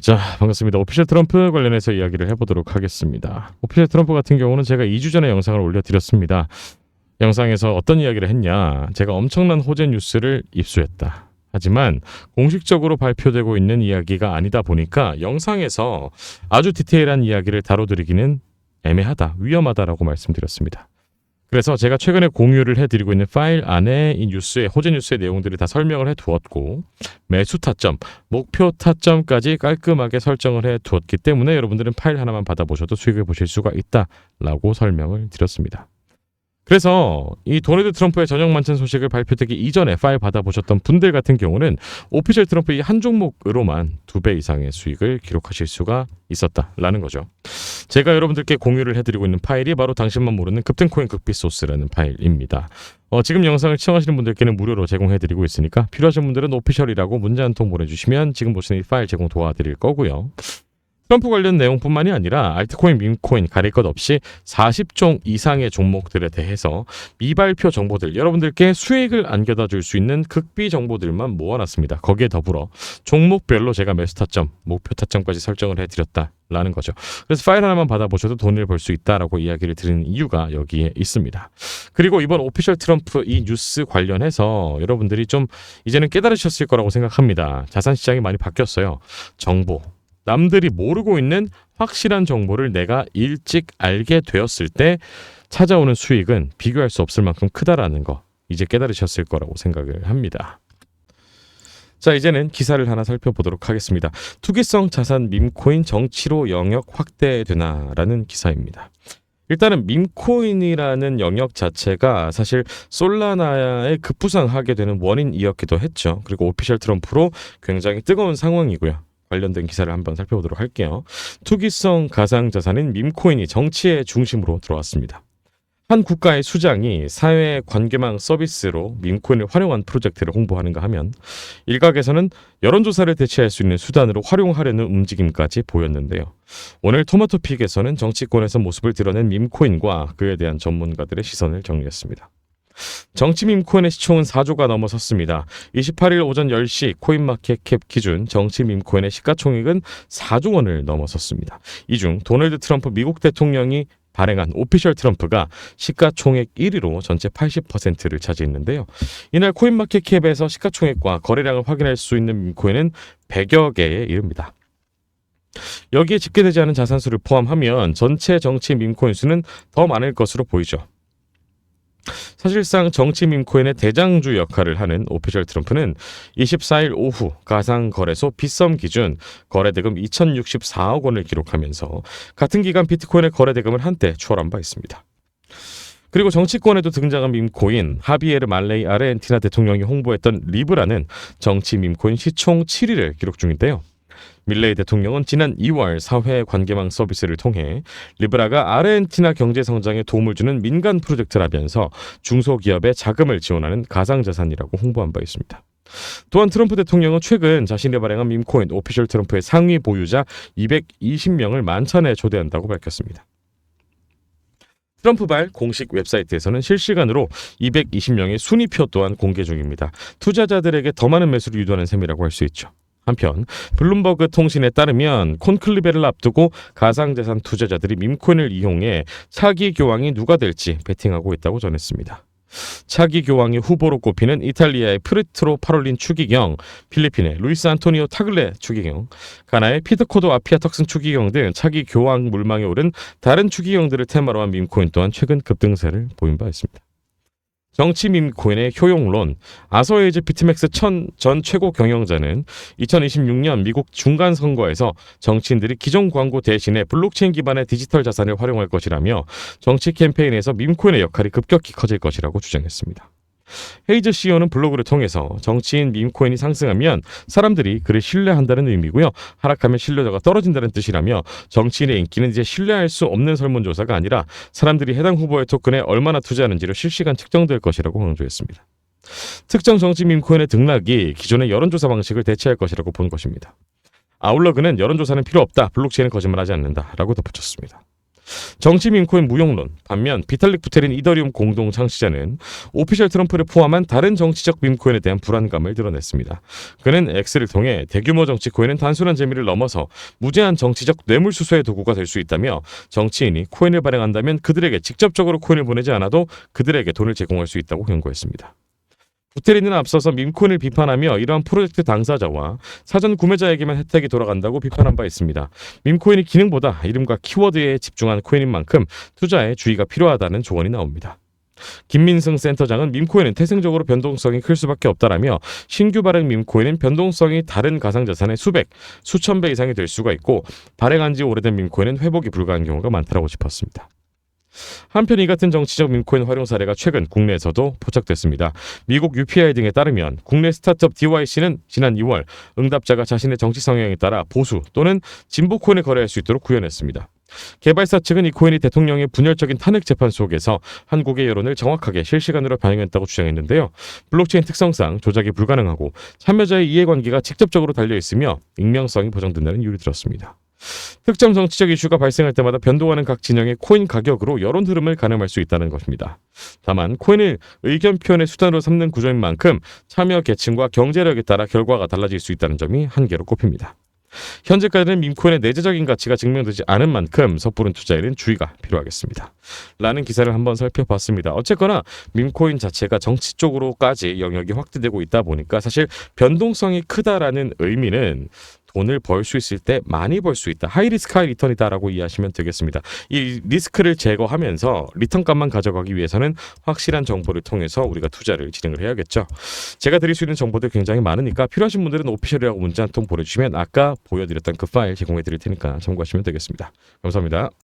자, 반갑습니다. 오피셜 트럼프 관련해서 이야기를 해보도록 하겠습니다. 오피셜 트럼프 같은 경우는 제가 2주 전에 영상을 올려드렸습니다. 영상에서 어떤 이야기를 했냐, 제가 엄청난 호재 뉴스를 입수했다. 하지만 공식적으로 발표되고 있는 이야기가 아니다 보니까 영상에서 아주 디테일한 이야기를 다뤄드리기는 애매하다, 위험하다라고 말씀드렸습니다. 그래서 제가 최근에 공유를 해드리고 있는 파일 안에 이 뉴스의 호재 뉴스의 내용들을 다 설명을 해두었고, 매수 타점, 목표 타점까지 깔끔하게 설정을 해두었기 때문에 여러분들은 파일 하나만 받아보셔도 수익을 보실 수가 있다라고 설명을 드렸습니다. 그래서 이 도널드 트럼프의 전역 만찬 소식을 발표되기 이전에 파일 받아보셨던 분들 같은 경우는 오피셜 트럼프 이 한 종목으로만 2배 이상의 수익을 기록하실 수가 있었다라는 거죠. 제가 여러분들께 공유를 해드리고 있는 파일이 바로 당신만 모르는 급등코인 극비소스라는 파일입니다. 지금 영상을 시청하시는 분들께는 무료로 제공해드리고 있으니까 필요하신 분들은 오피셜이라고 문자 한 통 보내주시면 지금 보시는 이 파일 제공 도와드릴 거고요. 트럼프 관련 내용뿐만이 아니라 알트코인, 밈코인 가릴 것 없이 40종 이상의 종목들에 대해서 미발표 정보들, 여러분들께 수익을 안겨다 줄 수 있는 극비 정보들만 모아놨습니다. 거기에 더불어 종목별로 제가 매수 타점, 목표 타점까지 설정을 해드렸다라는 거죠. 그래서 파일 하나만 받아보셔도 돈을 벌 수 있다라고 이야기를 드리는 이유가 여기에 있습니다. 그리고 이번 오피셜 트럼프 이 뉴스 관련해서 여러분들이 좀 이제는 깨달으셨을 거라고 생각합니다. 자산시장이 많이 바뀌었어요. 정보, 남들이 모르고 있는 확실한 정보를 내가 일찍 알게 되었을 때 찾아오는 수익은 비교할 수 없을 만큼 크다라는 거, 이제 깨달으셨을 거라고 생각을 합니다. 자, 이제는 기사를 하나 살펴보도록 하겠습니다. 투기성 자산 밈코인 정치로 영역 확대되나라는 기사입니다. 일단은 밈코인이라는 영역 자체가 사실 솔라나의 급부상하게 되는 원인이었기도 했죠. 그리고 오피셜 트럼프로 굉장히 뜨거운 상황이고요. 관련된 기사를 한번 살펴보도록 할게요. 투기성 가상자산인 밈코인이 정치의 중심으로 들어왔습니다. 한 국가의 수장이 사회 관계망 서비스로 밈코인을 활용한 프로젝트를 홍보하는가 하면, 일각에서는 여론조사를 대체할 수 있는 수단으로 활용하려는 움직임까지 보였는데요. 오늘 토마토픽에서는 정치권에서 모습을 드러낸 밈코인과 그에 대한 전문가들의 시선을 정리했습니다. 정치 밈코인의 시총은 4조가 넘어섰습니다. 28일 오전 10시 코인마켓캡 기준 정치 밈코인의 시가총액은 4조 원을 넘어섰습니다. 이 중 도널드 트럼프 미국 대통령이 발행한 오피셜 트럼프가 시가총액 1위로 전체 80%를 차지했는데요. 이날 코인마켓캡에서 시가총액과 거래량을 확인할 수 있는 밈코인은 100여 개에 이릅니다. 여기에 집계되지 않은 자산수를 포함하면 전체 정치 밈코인 수는 더 많을 것으로 보이죠. 사실상 정치 밈코인의 대장주 역할을 하는 오피셜 트럼프는 24일 오후 가상거래소 빗썸 기준 거래대금 2064억 원을 기록하면서 같은 기간 비트코인의 거래대금을 한때 초월한 바 있습니다. 그리고 정치권에도 등장한 밈코인, 하비에르 말레이 아르헨티나 대통령이 홍보했던 리브라는 정치 밈코인 시총 7위를 기록 중인데요. 밀레이 대통령은 지난 2월 사회 관계망 서비스를 통해 리브라가 아르헨티나 경제 성장에 도움을 주는 민간 프로젝트라면서 중소기업에 자금을 지원하는 가상자산이라고 홍보한 바 있습니다. 또한 트럼프 대통령은 최근 자신이 발행한 밈코인 오피셜 트럼프의 상위 보유자 220명을 만찬에 초대한다고 밝혔습니다. 트럼프발 공식 웹사이트에서는 실시간으로 220명의 순위표 또한 공개 중입니다. 투자자들에게 더 많은 매수를 유도하는 셈이라고 할 수 있죠. 한편 블룸버그 통신에 따르면 콘클리베를 앞두고 가상자산 투자자들이 밈코인을 이용해 차기 교황이 누가 될지 베팅하고 있다고 전했습니다. 차기 교황의 후보로 꼽히는 이탈리아의 프리트로 파롤린 추기경, 필리핀의 루이스 안토니오 타글레 추기경, 가나의 피드코도 아피아 턱슨 추기경 등 차기 교황 물망에 오른 다른 추기경들을 테마로 한 밈코인 또한 최근 급등세를 보인 바 있습니다. 정치 밈코인의 효용론, 아서에이즈 비트맥스 전 최고 경영자는 2026년 미국 중간선거에서 정치인들이 기존 광고 대신에 블록체인 기반의 디지털 자산을 활용할 것이라며 정치 캠페인에서 밈코인의 역할이 급격히 커질 것이라고 주장했습니다. 헤이즈 CEO는 블로그를 통해서 정치인 밈코인이 상승하면 사람들이 그를 신뢰한다는 의미고요, 하락하면 신뢰도가 떨어진다는 뜻이라며 정치인의 인기는 이제 신뢰할 수 없는 설문조사가 아니라 사람들이 해당 후보의 토큰에 얼마나 투자하는지로 실시간 측정될 것이라고 강조했습니다. 특정 정치 밈코인의 등락이 기존의 여론조사 방식을 대체할 것이라고 본 것입니다. 아울러 그는 여론조사는 필요 없다, 블록체인은 거짓말하지 않는다라고 덧붙였습니다. 정치 밈코인 무용론. 반면 비탈릭 부테린 이더리움 공동 창시자는 오피셜 트럼프를 포함한 다른 정치적 밈코인에 대한 불안감을 드러냈습니다. 그는 X를 통해 대규모 정치 코인은 단순한 재미를 넘어서 무제한 정치적 뇌물수수의 도구가 될 수 있다며 정치인이 코인을 발행한다면 그들에게 직접적으로 코인을 보내지 않아도 그들에게 돈을 제공할 수 있다고 경고했습니다. 부테린은 앞서서 밈코인을 비판하며 이러한 프로젝트 당사자와 사전 구매자에게만 혜택이 돌아간다고 비판한 바 있습니다. 밈코인이 기능보다 이름과 키워드에 집중한 코인인 만큼 투자에 주의가 필요하다는 조언이 나옵니다. 김민승 센터장은 밈코인은 태생적으로 변동성이 클 수밖에 없다라며 신규 발행 밈코인은 변동성이 다른 가상자산의 수백, 수천 배 이상이 될 수가 있고 발행한 지 오래된 밈코인은 회복이 불가한 경우가 많다고 짚었습니다. 한편 이 같은 정치적 밈코인 활용 사례가 최근 국내에서도 포착됐습니다. 미국 UPI 등에 따르면 국내 스타트업 DYC는 지난 2월 응답자가 자신의 정치 성향에 따라 보수 또는 진보 코인을 거래할 수 있도록 구현했습니다. 개발사 측은 이 코인이 대통령의 분열적인 탄핵 재판 속에서 한국의 여론을 정확하게 실시간으로 반영했다고 주장했는데요. 블록체인 특성상 조작이 불가능하고 참여자의 이해관계가 직접적으로 달려있으며 익명성이 보장된다는 이유를 들었습니다. 특정 정치적 이슈가 발생할 때마다 변동하는 각 진영의 코인 가격으로 여론 흐름을 가늠할 수 있다는 것입니다. 다만 코인을 의견 표현의 수단으로 삼는 구조인 만큼 참여 계층과 경제력에 따라 결과가 달라질 수 있다는 점이 한계로 꼽힙니다. 현재까지는 밈코인의 내재적인 가치가 증명되지 않은 만큼 섣부른 투자에는 주의가 필요하겠습니다. 라는 기사를 한번 살펴봤습니다. 어쨌거나 밈코인 자체가 정치 쪽으로까지 영역이 확대되고 있다 보니까 사실 변동성이 크다라는 의미는 돈을 벌 수 있을 때 많이 벌 수 있다. 하이 리스크 하이 리턴이다라고 이해하시면 되겠습니다. 이 리스크를 제거하면서 리턴값만 가져가기 위해서는 확실한 정보를 통해서 우리가 투자를 진행을 해야겠죠. 제가 드릴 수 있는 정보들 굉장히 많으니까 필요하신 분들은 오피셜이라고 문자 한 통 보내주시면 아까 보여드렸던 그 파일 제공해 드릴 테니까 참고하시면 되겠습니다. 감사합니다.